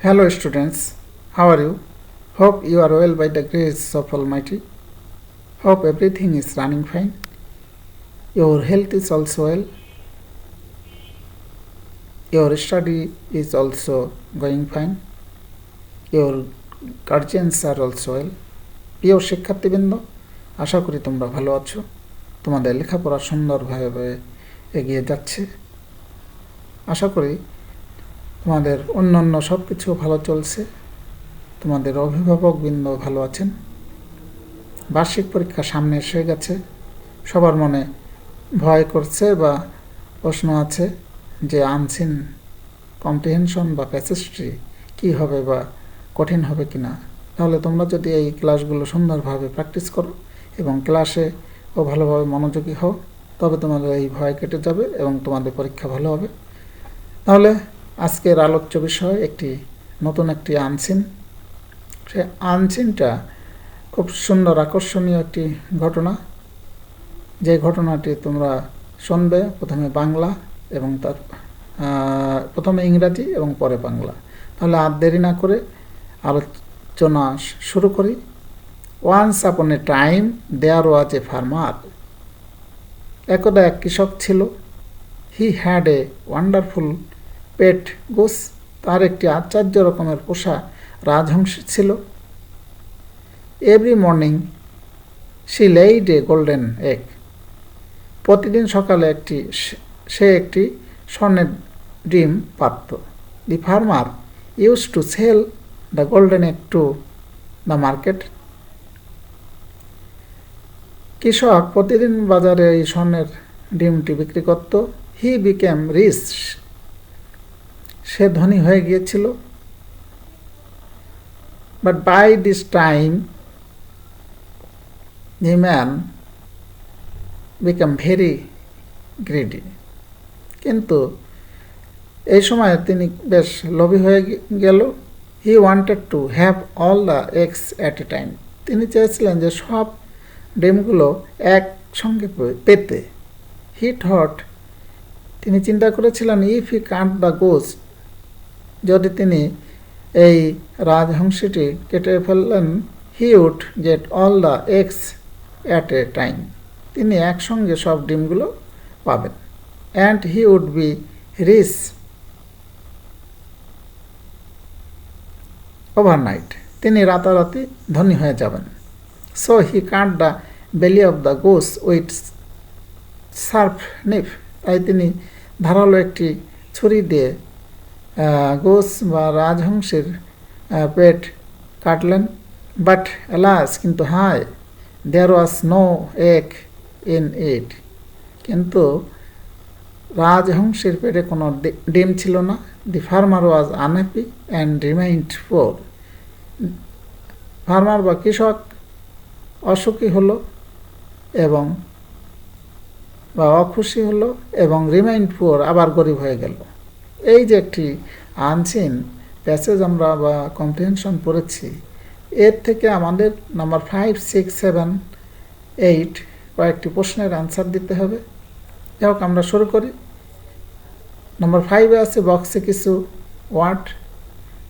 Hello students, how are you? Hope you are well by the grace of Almighty. Hope everything is running fine. Your health is also well. Your study is also going fine. Your guardians are also well. প্রিয় শিক্ষার্থীবৃন্দ, আশা করি তোমরা ভালো আছো। তোমাদের লেখাপড়া সুন্দরভাবে এগিয়ে যাচ্ছে। আশা করি তোমাদের অন্যান্য সব কিছু ভালো চলছে। তোমাদের অভিভাবকবৃন্দ ভালো আছেন। বার্ষিক পরীক্ষা সামনে এসে গেছে। সবার মনে ভয় করছে বা প্রশ্ন আছে যে আনসিন কম্প্রিহেনশন বা প্যাসেজটি কী হবে বা কঠিন হবে কি না। তাহলে তোমরা যদি এই ক্লাসগুলো সুন্দরভাবে প্র্যাকটিস করো এবং ক্লাসে ও ভালোভাবে মনোযোগী হও, তবে তোমাদের এই ভয় কেটে যাবে এবং তোমাদের পরীক্ষা ভালো হবে। তাহলে আজকের আলোচ্য বিষয় নতুন একটি আনসিন। সে আনসিনটা খুব সুন্দর আকর্ষণীয় একটি ঘটনা, যে ঘটনাটি তোমরা শুনবে প্রথমে বাংলা এবং প্রথমে ইংরাজি এবং পরে বাংলা। তাহলে আর দেরি না করে আলোচনা শুরু করি। Once upon A time there was a farmer. একদা এক কৃষক ছিল। He had a wonderful pet goose. তার একটি আশ্চর্য রকমের পোষা রাজহংস ছিল। Every morning she laid a golden egg. প্রতিদিন সকালে সে একটি স্বর্ণের ডিম পারত। The farmer use to sell the golden egg to the market. কৃষক প্রতিদিন বাজারে এই স্বর্ণের ডিমটি বিক্রি করত। He became rich. সে ধনী হয়ে গিয়েছিল। But by this time the man became very greedy. কিন্তু এই সময় তিনি বেশ লোভী হয়ে গেল। হি wanted to have all the eggs at a time. তিনি চেয়েছিলেন যে সব ডিমগুলো একসঙ্গে পেতে। হি থট, তিনি চিন্তা করেছিলেন, ইফ হি কাট দ্য গোস, যদি তিনি এই রাজহংসটি কেটে ফেললেন, he would get all the eggs at a time, তিনি একসঙ্গে সব ডিমগুলো পাবেন। And he would be rich overnight, তিনি রাতারাতি ধনী হয়ে যাবেন। So he cut the belly of the goose with sharp knife. তাই তিনি ধারালো একটি ছুরি দিয়ে গোস বা রাজহংসের পেট কাটলেন। বাট অ্যালাস, কিন্তু হায়, there was no egg in it, কিন্তু রাজহংসের পেটে কোনো ডিম ছিল না। The farmer was unhappy and remained poor. Farmer বা কৃষক অসুখী হলো এবং বা অখুশি হলো এবং রিমাইন্ড পোর, আবার গরিব হয়ে গেল। এই যে একটি আনসিন প্যাসেজ আমরা বা কম্প্রিহেনশন পড়েছি, এর থেকে আমাদের নাম্বার 5, 6, 7, 8 কয়েকটি প্রশ্নের আনসার দিতে হবে। যাই হোক, আমরা শুরু করি। নাম্বার 5-এ আছে বক্সে কিছু ওয়ার্ড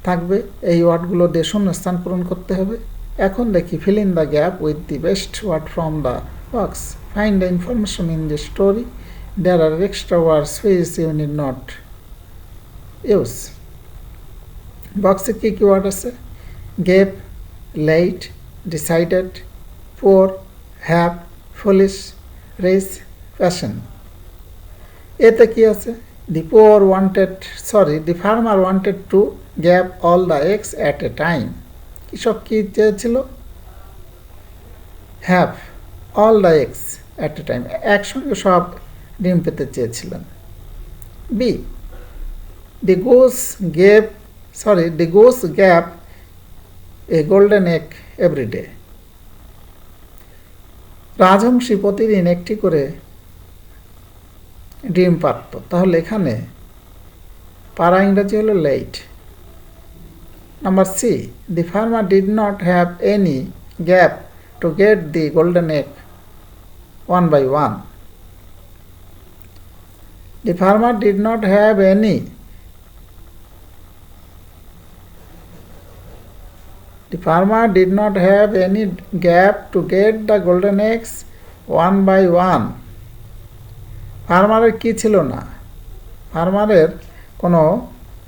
থাকবে, এই ওয়ার্ডগুলো দিয়ে শূন্যস্থান পূরণ করতে হবে। এখন দেখি, fill in the gap with the best word from the box. Find the information in the story. There are extra words which you need not use. বক্সে কী কী ওয়ার্ড আছে? Gave, late, decided, poor, have, foolish, rich, passion. এতে কি আছে? The farmer wanted to get all the eggs at a time. কৃষক কি চেয়েছিল? Have all the eggs at a time. একসঙ্গে সব ডিম পেতে চেয়েছিলেন। B, the goose gave a golden egg every day. রাজহংসী প্রতিদিন একটি করে ডিম পারত। তাহলে এখানে পারা ইংরাজি হলো late. Number C, the farmer did not have any gap to get the golden egg 1 by 1. The farmer did not have any The farmer did not have any gap to get the golden eggs one by one. ফার্মারের কি ছিল না? ফার্মারের কোনো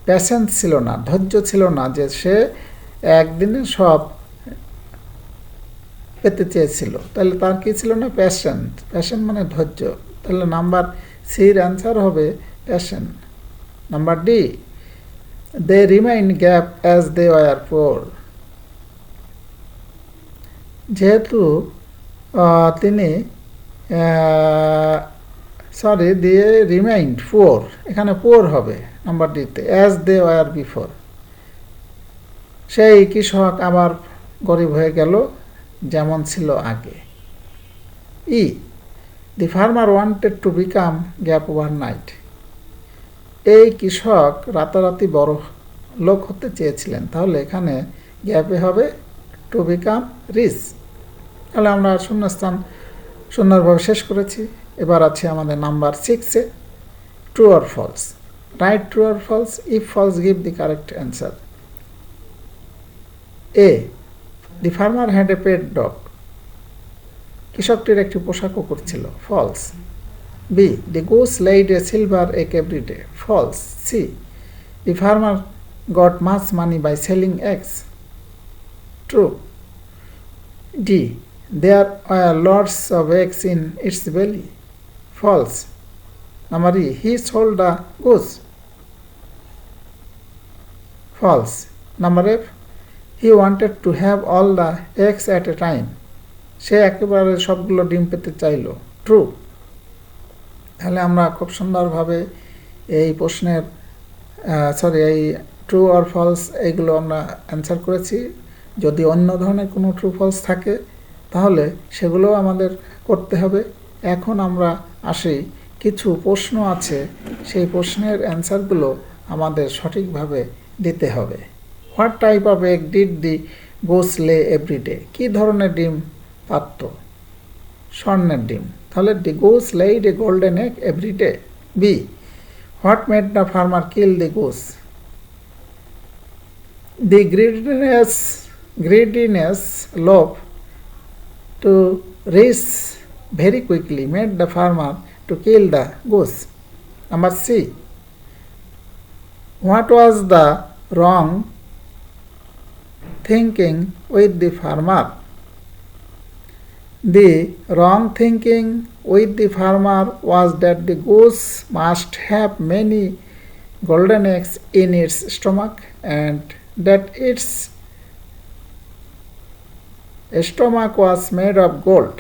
patience ছিল না, ধৈর্য ছিল না যে সে একদিনে সব পেতে চেয়েছিল। তাহলে তার কি ছিল না? প্যাশেন্ট। প্যাশেন্ট মানে ধৈর্য। তাহলে নাম্বার সির অ্যান্সার হবে patient. Number D, they remain gap as they were poor. যেহেতু তিনি দিয়ে রিমাইন্ড পোর, এখানে পোর হবে নাম্বার ডিতে, অ্যাজ দে ওয়ার বিফোর। সেই কৃষক আবার গরিব হয়ে গেল যেমন ছিল আগে। E, the farmer wanted to become gap overnight. এই কৃষক রাতারাতি বড় লোক হতে চেয়েছিলেন। তাহলে এখানে গ্যাপে হবে টু বিকাম রিচ। তাহলে আমরা শূন্যস্থান সুন্দরভাবে শেষ করেছি। এবার আছে আমাদের নাম্বার 6-এ, true or false. Write true or false. If false give the correct answer. A, the farmer had a pet dog. কৃষকটির একটি পোষা কুকুর ছিল। False. B, the goose laid a silver egg every day. False. C, the farmer got much money by selling eggs. True. D, there are lots of eggs in its belly. False. Number E, he sold a goose. False. Number F, he wanted to have all the eggs at a time. সে একেবারে সবগুলো ডিম পেতে চাইল। True. তাহলে আমরা খুব সুন্দরভাবে এই প্রশ্নের এই ট্রু অর ফলস এইগুলো আমরা অ্যান্সার করেছি। যদি অন্য ধরনের কোনো ট্রু ফলস থাকে তাহলে সেগুলো আমাদের করতে হবে। এখন আমরা আসি, কিছু প্রশ্ন আছে, সেই প্রশ্নের অ্যান্সারগুলো আমাদের সঠিকভাবে দিতে হবে। What type of egg did the goose lay every day. কী ধরনের ডিম পারত? স্বর্ণের ডিম। তাহলে the goose laid a golden egg every day. B, what made the farmer kill the goose. The greediness লোভ to race very quickly made the farmer to kill the goose. Number C, what was the wrong thinking with the farmer? The wrong thinking with the farmer was that the goose must have many golden eggs in its stomach and that its stomach was made of gold.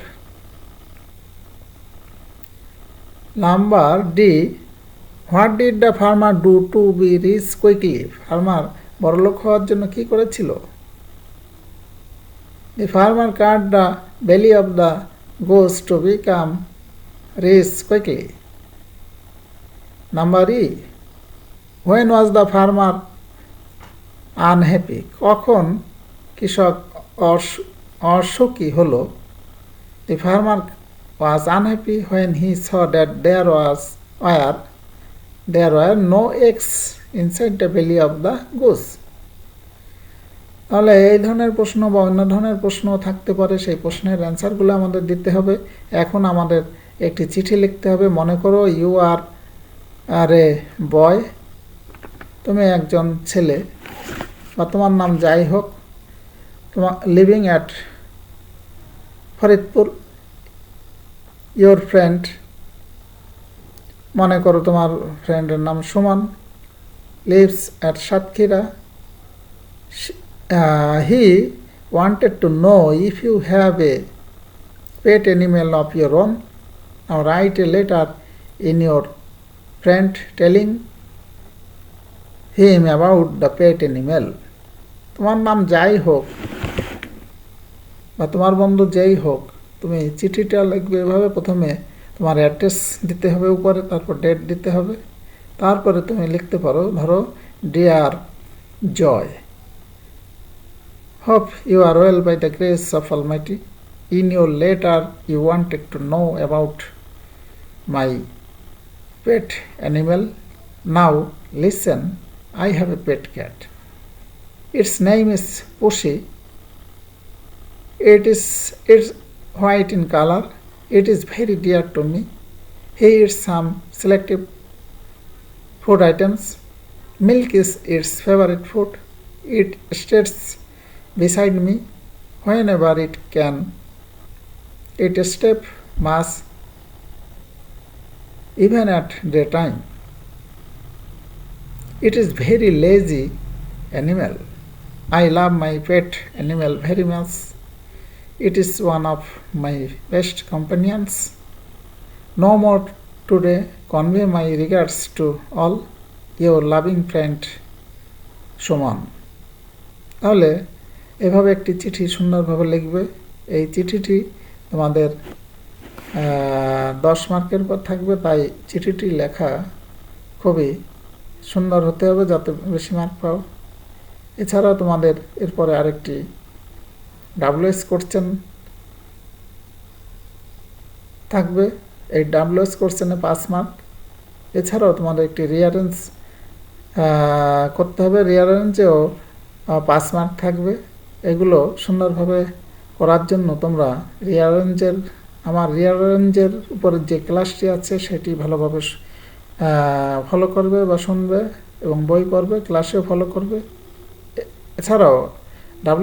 Number D, what did the farmer do to be rich quickly? Farmer বড়লোক হওয়ার জন্য কি করেছিল? The farmer cut the belly of the goose to become rich quickly. Number E, when was the farmer unhappy? কখন কৃষক অসুখী হলো? The farmer was unhappy when he saw that there were no eggs inside the belly of the goose. তাহলে এই ধরনের প্রশ্ন বা অন্য ধরনের প্রশ্ন থাকতে পারে, সেই প্রশ্নের অ্যান্সারগুলো আমাদের দিতে হবে। এখন আমাদের একটি চিঠি লিখতে হবে। মনে করো ইউ আর এ বয়, তুমি একজন ছেলে বা তোমার নাম যাই হোক, তোমার living at Faridpur. Your friend, মনে করো তোমার ফ্রেন্ডের নাম Suman, lives at Satkhira. He wanted to know if you have a pet animal of your own. Now write a letter in your friend telling him about the pet animal. তোমার নাম যাই হোক বা তোমার বন্ধু যেই হোক, তুমি চিঠিটা লিখবে এভাবে। প্রথমে তোমার অ্যাড্রেস দিতে হবে উপরে, তারপর ডেট দিতে হবে, তারপরে তুমি লিখতে পারো, ধরো dear Joy, hope you are well by the grace of almighty. In your letter you wanted to know about my pet animal. Now listen, I have a pet cat. Its name is Pussy. It's white in color. It is very dear to me. He eats some selective food items. Milk is its favorite food. It stays beside me whenever it can. It sleeps much even at daytime. It is very lazy animal. I love my pet animal very much. It is one of my best companions. No more today. Convey my regards to all. Your loving friend Suman. তাহলে এভাবে একটি চিঠি সুন্দরভাবে লিখবে। এই চিঠিটি তোমাদের 10 মার্কের পর থাকবে, তাই চিঠিটি লেখা খুবই সুন্দর হতে হবে যাতে বেশি মার্ক পাও। এছাড়াও তোমাদের এরপরে আরেকটি WS কোশ্চেন থাকবে। এই WS কোশ্চেনে 5 মার্ক। এছাড়াও তোমাদের একটি রিঅ্যারেঞ্জ করতে হবে। রিঅ্যারেঞ্জেও 5 মার্ক থাকবে। এগুলো সুন্দরভাবে করার জন্য তোমরা আমার রিঅ্যারেঞ্জের উপরে যে ক্লাসটি আছে সেটি ভালোভাবে ফলো করবে বা শুনবে এবং বই পড়বে, ক্লাসেও ফলো করবে। এছাড়াও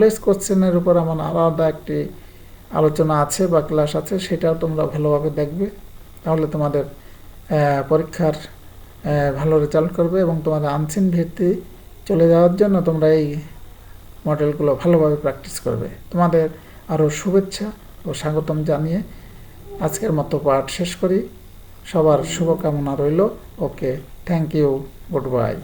WS কোশ্চেনের উপর আমার আলাদা একটি আলোচনা আছে বা ক্লাস আছে, সেটাও তোমরা ভালোভাবে দেখবে। তাহলে তোমাদের পরীক্ষার ভালো রেজাল্ট করবে এবং তোমাদের আনসিন ভিত্তি চলে যাওয়ার জন্য তোমরা এই মডেলগুলো ভালোভাবে প্র্যাকটিস করবে। তোমাদের আরও শুভেচ্ছা ও স্বাগতম জানিয়ে আজকের মতো পাঠ শেষ করি। সবার শুভকামনা রইল। ওকে, থ্যাংক ইউ, গুড বাই।